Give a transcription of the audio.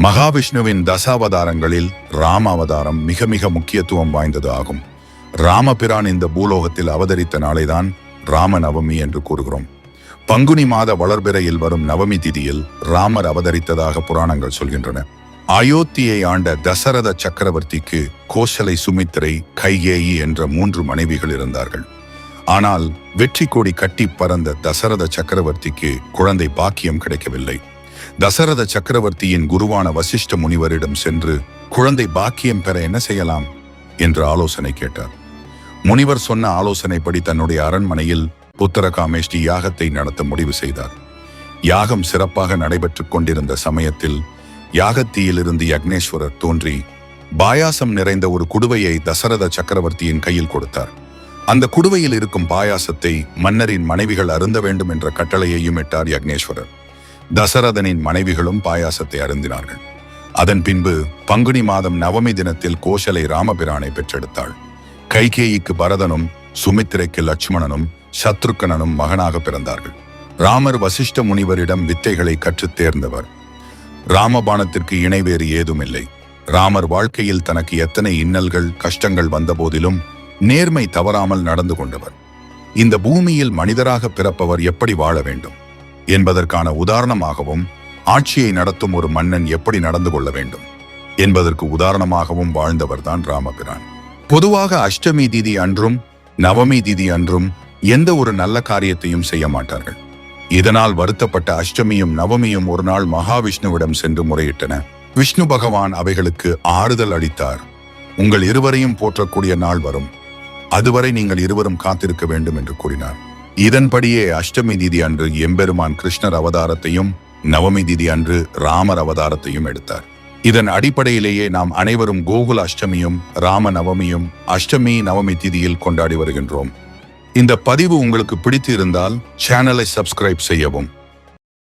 மகாவிஷ்ணுவின் தசாவதாரங்களில் ராம அவதாரம் மிக மிக முக்கியத்துவம் வாய்ந்தது ஆகும். ராமபிரான் இந்த பூலோகத்தில் அவதரித்த நாளைதான் ராம நவமி என்று கூறுகிறோம். பங்குனி மாத வளர்பிறையில் வரும் நவமி திதியில் ராமர் அவதரித்ததாக புராணங்கள் சொல்கின்றன. அயோத்தியை ஆண்ட தசரத சக்கரவர்த்திக்கு கோசலை, சுமித்திரை, கைகேயி என்ற 3 மனைவிகள் இருந்தார்கள். ஆனால் வெற்றி கொடி கட்டி பறந்த தசரத சக்கரவர்த்திக்கு குழந்தை பாக்கியம் கிடைக்கவில்லை. தசரத சக்கரவர்த்தியின் குருவான வசிஷ்ட முனிவரிடம் சென்று குழந்தை பாக்கியம் பெற என்ன செய்யலாம் என்று ஆலோசனை கேட்டார். முனிவர் சொன்ன ஆலோசனைப்படி தன்னுடைய அரண்மனையில் புத்திரகாமேஷ்டி யாகத்தை நடத்த முடிவு செய்தார். யாகம் சிறப்பாக நடைபெற்றுக் கொண்டிருந்த சமயத்தில் யாகத்தீயிலிருந்து யக்னேஸ்வரர் தோன்றி பாயாசம் நிறைந்த ஒரு குடுவையை தசரத சக்கரவர்த்தியின் கையில் கொடுத்தார். அந்த குடுவையில் இருக்கும் பாயாசத்தை மன்னரின் மனைவிகள் அருந்த வேண்டும் என்ற கட்டளையையும் இட்டார் யக்னேஸ்வரர். தசரதனின் மனைவிகளும் பாயாசத்தை அருந்தினார்கள். அதன் பின்பு பங்குனி மாதம் நவமி தினத்தில் கோசலை ராமபிரானை பெற்றெடுத்தாள். கைகேயிக்கு பரதனும், சுமித்திரைக்கு லட்சுமணனும், சத்ருக்கனனும் மகனாக பிறந்தார்கள். ராமர் வசிஷ்ட முனிவரிடம் வித்தைகளை கற்றுத் தேர்ந்தவர். ராமபாணத்திற்கு இணை வேறு ஏதுமில்லை. ராமர் வாழ்க்கையில் தனக்கு எத்தனை இன்னல்கள், கஷ்டங்கள் வந்த போதிலும் நேர்மை தவறாமல் நடந்து கொண்டவர். இந்த பூமியில் மனிதராக பிறப்பவர் எப்படி வாழ வேண்டும் என்பதற்கான உதாரணமாகவும், ஆட்சியை நடத்தும் ஒரு மன்னன் எப்படி நடந்து கொள்ள வேண்டும் என்பதற்கு உதாரணமாகவும் வாழ்ந்தவர்தான் ராமபிரான். பொதுவாக அஷ்டமி திதி அன்றும் நவமி திதி அன்றும் எந்த ஒரு நல்ல காரியத்தையும் செய்ய மாட்டார்கள். இதனால் வருத்தப்பட்ட அஷ்டமியும் நவமியும் ஒரு நாள் மகாவிஷ்ணுவிடம் சென்று முறையிட்டன. விஷ்ணு பகவான் அவைகளுக்கு ஆறுதல் அளித்தார். உங்கள் இருவரையும் போற்றக்கூடிய நாள் வரும், அதுவரை நீங்கள் இருவரும் காத்திருக்க வேண்டும் என்று கூறினார். இதன்படியே அஷ்டமி திதி அன்று எம்பெருமான் கிருஷ்ணர் அவதாரத்தையும், நவமி திதி அன்று ராமர் அவதாரத்தையும் எடுத்தார். இதன் அடிப்படையிலேயே நாம் அனைவரும் கோகுல அஷ்டமியும் ராம நவமியும் அஷ்டமி நவமி திதியில் கொண்டாடி வருகின்றோம். இந்த பதிவு உங்களுக்கு பிடித்து இருந்தால் சேனலை சப்ஸ்கிரைப் செய்யவும்.